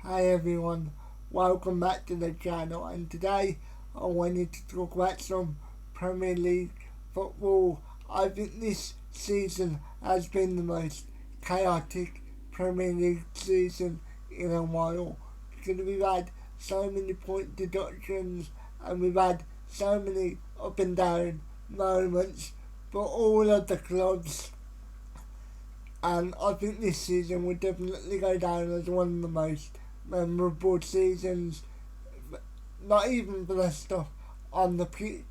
Hi everyone, welcome back to the channel, and today I wanted to talk about some Premier League football. I think this season has been the most chaotic Premier League season in a while because we've had so many point deductions and we've had so many up and down moments for all of the clubs, and I think this season will definitely go down as one of the most memorable seasons, not even for the stuff on the pitch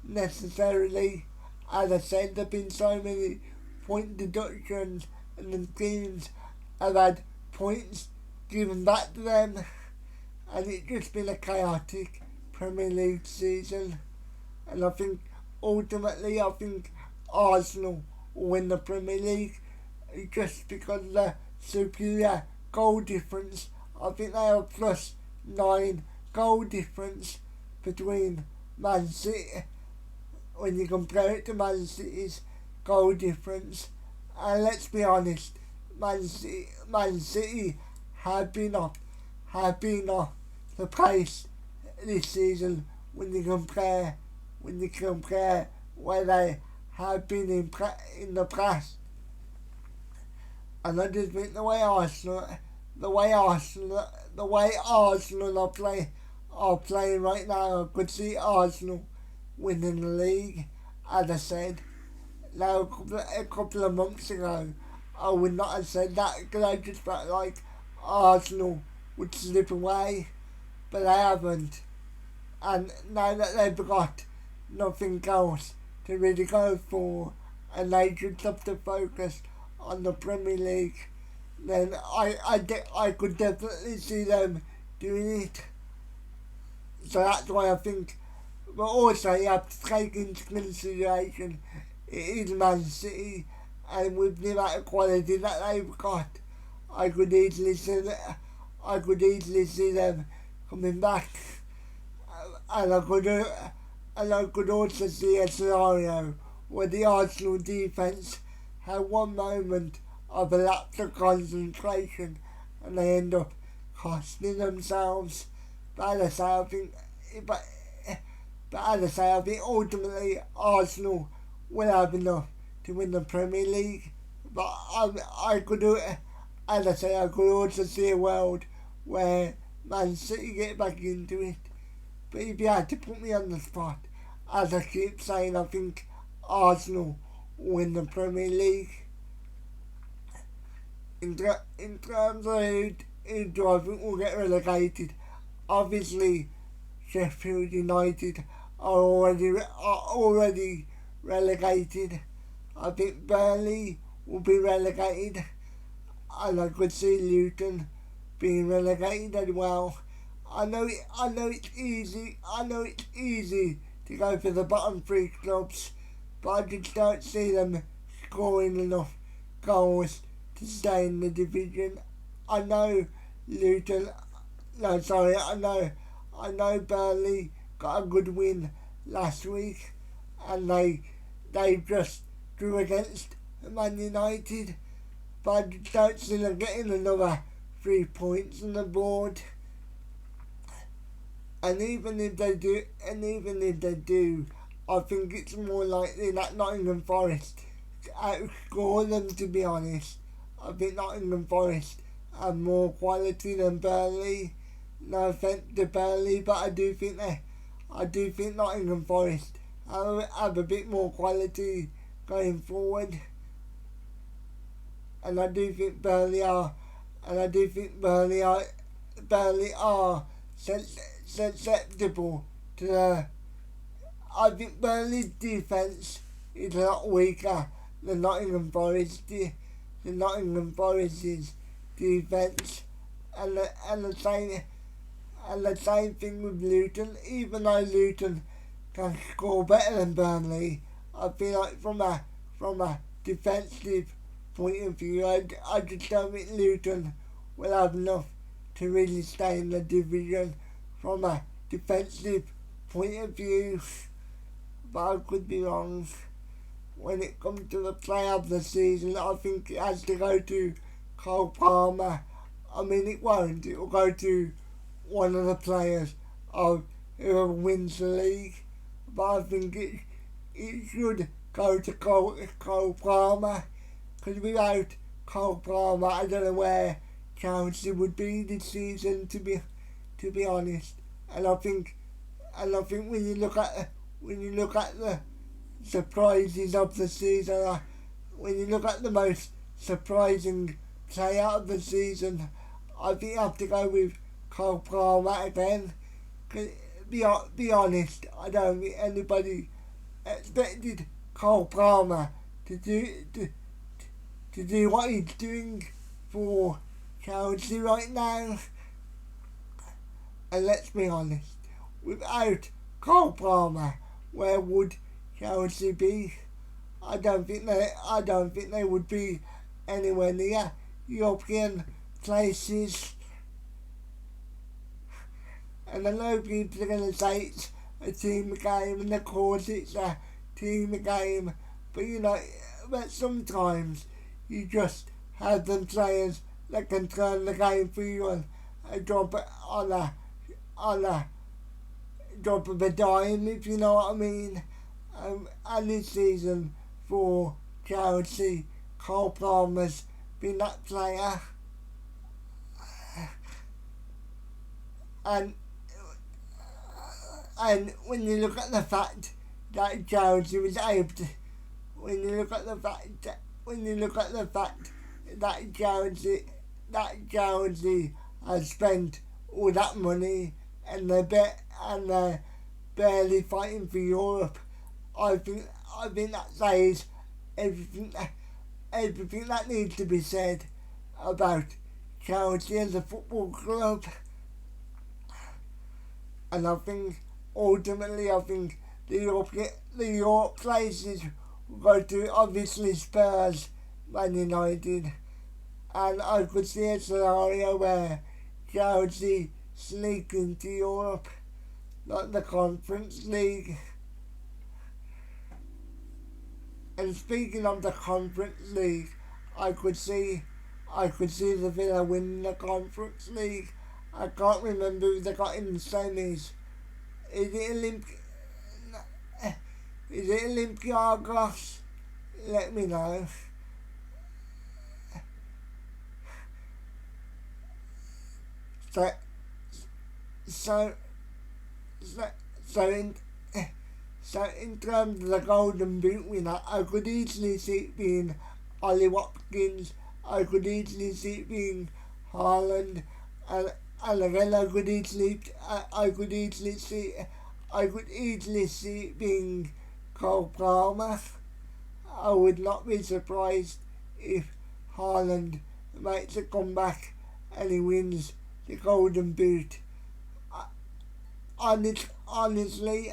necessarily. As I said, there have been so many point deductions and the teams have had points given back to them, and it's just been a chaotic Premier League season. And I think Arsenal will win the Premier League just because of the superior goal difference. I think they have plus 9 goal difference between Man City when you compare it to Man City's goal difference. And let's be honest, Man City have been off the pace this season when you compare where they have been in the past. And I just think the way Arsenal are playing right now, I could see Arsenal winning the league. As I said, now a couple of months ago, I would not have said that because I just felt like Arsenal would slip away, but they haven't. And now that they've got nothing else to really go for, and they just have to focus on the Premier League, then I could definitely see them doing it. So that's why I think, but also you have to take into consideration it is Man City, and with the amount of quality that they've got, I could easily see them coming back, and I could also see a scenario where the Arsenal defence had one moment of a lapse of concentration and they end up costing themselves. But as I say, I think ultimately Arsenal will have enough to win the Premier League. But I could, as I say, I could also see a world where Man City get back into it. But if you had to put me on the spot, as I keep saying, I think Arsenal will win the Premier League. In terms of who do I think will get relegated, obviously Sheffield United are already relegated. I think Burnley will be relegated, and I could see Luton being relegated as well. I know it's easy to go for the bottom three clubs, but I just don't see them scoring enough goals to stay in the division. I know Luton. No, sorry. I know Burnley got a good win last week, and they just drew against Man United, but I just don't see them getting another 3 points on the board. And even if they do, I think it's more likely that Nottingham Forest outscore them, to be honest. I think Nottingham Forest have more quality than Burnley. No offence to Burnley, but I do think Nottingham Forest have a bit more quality going forward. And I do think Burnley are susceptible to the. I think Burnley's defence is a lot weaker than Nottingham Forest's defence, and the same thing with Luton. Even though Luton can score better than Burnley, I feel like from a defensive point of view, I just don't think Luton will have enough to really stay in the division from a defensive point of view. But I could be wrong. When it comes to the player of the season, I think it has to go to Cole Palmer. I mean, it won't. It will go to one of the players of whoever wins the league. But I think it should go to Cole Palmer, because without Cole Palmer, I don't know where Chelsea would be this season. To be honest, and I think when you look at the surprises of the season, when you look at the most surprising player of the season, I think you have to go with Cole Palmer again. Cause be honest, I don't think anybody expected Cole Palmer to do what he's doing for Chelsea right now. And let's be honest, without Cole Palmer, where would Chelsea be? I don't think they would be anywhere near European places. And I know people are going to say it's a team game, and of course it's a team game, but sometimes you just have them players that can turn the game for you and drop it on a drop of a dime, if you know what I mean. And this season for Chelsea, Cole Palmer's been that player. And when you look at the fact that Chelsea was able to, when you look at the fact that Chelsea has spent all that money and they're barely fighting for Europe, I think that says everything that needs to be said about Chelsea as a football club. And I think ultimately the York places will go to obviously Spurs, Man United, and I could see a scenario where Chelsea sneak into Europe, like the Conference League. And speaking of the Conference League, I could see the Villa winning the Conference League. I can't remember who they got in the semis. Is it Olympiacos? Let me know. So in terms of the Golden Boot winner, I could easily see it being Ollie Watkins. I could easily see it being Haaland, and again I could easily see it being Cole Palmer. I would not be surprised if Haaland makes a comeback and he wins the Golden Boot. Honestly,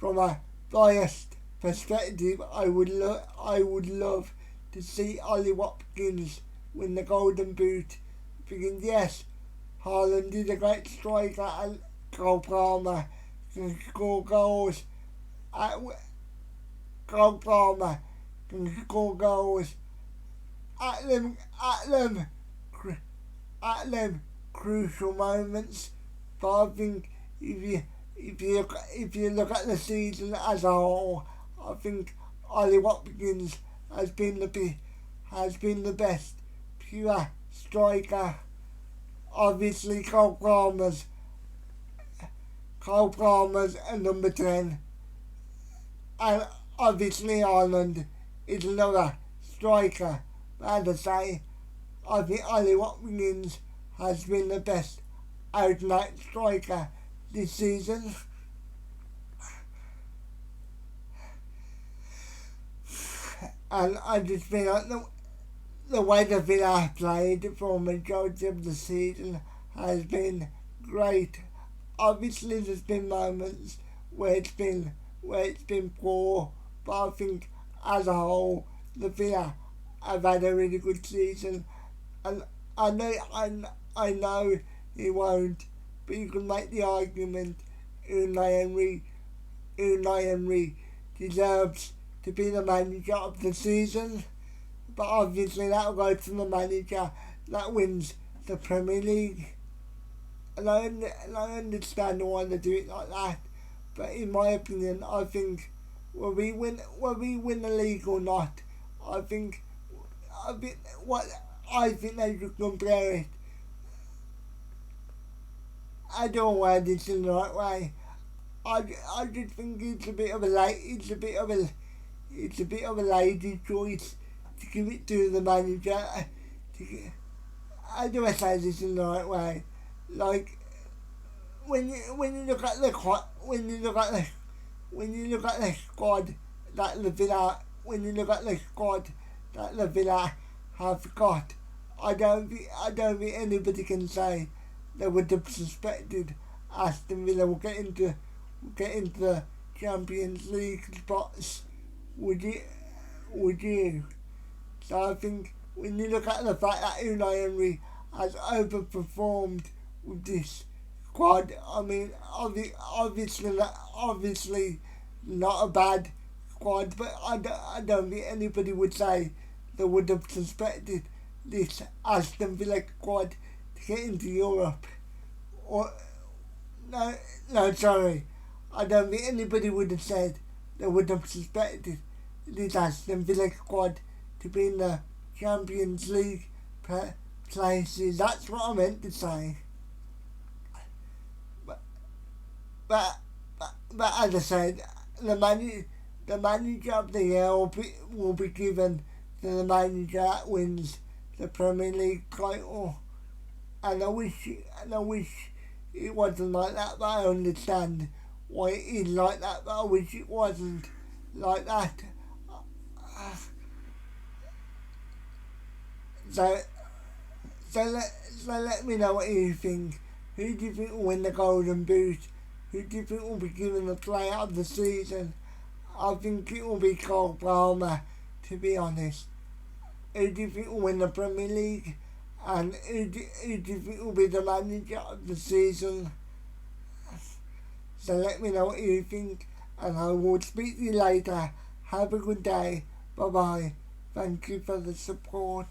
from a biased perspective, I would love to see Ollie Watkins win the Golden Boot, because yes, Haaland is a great striker and Cole Palmer can score goals. Cole Palmer can score goals at them crucial moments. But I think if you look at the season as a whole, I think Ollie Watkins has been the best pure striker. Obviously Cole Palmer's a number 10, and obviously Haaland is another striker. But as I say, I think Ollie Watkins has been the best out-and-out striker this season. And I just feel like the way the Villa have played for a majority of the season has been great. Obviously there's been moments where it's been poor, but I think as a whole the Villa have had a really good season. And I know he won't, but you can make the argument Unai Emery deserves to be the manager of the season. But obviously that will go to the manager that wins the Premier League. And I understand why they do it like that, but in my opinion, I think whether we win the league or not, I think what I think they should compare it. I don't want this in the right way. I just think it's a bit of a lazy choice to give it to the manager. How do I say this in the right way? Like when you look at the squad that the Villa have got, I don't think anybody can say they would have suspected Aston Villa will get into the Champions League spots. Would you? So I think when you look at the fact that Unai Emery has overperformed with this squad, I mean, obviously not a bad squad, but I don't think anybody would say they would have suspected this Aston Villa squad to get into Europe. Or no, sorry, I don't think anybody would have said they would have suspected this Aston Villa squad to be in the Champions League places. That's what I meant to say. But as I said, the manager of the year will be given to the manager that wins the Premier League title. And I wish it wasn't like that, but I understand why it is like that, but I wish it wasn't like that. So let me know what you think. Who do you think will win the Golden Boot? Who do you think will be given the player of the season? I think it will be Cole Palmer, to be honest. Who do you think will win the Premier League? And who do you think will be the manager of the season? So let me know what you think, and I will speak to you later. Have a good day. Bye bye. Thank you for the support.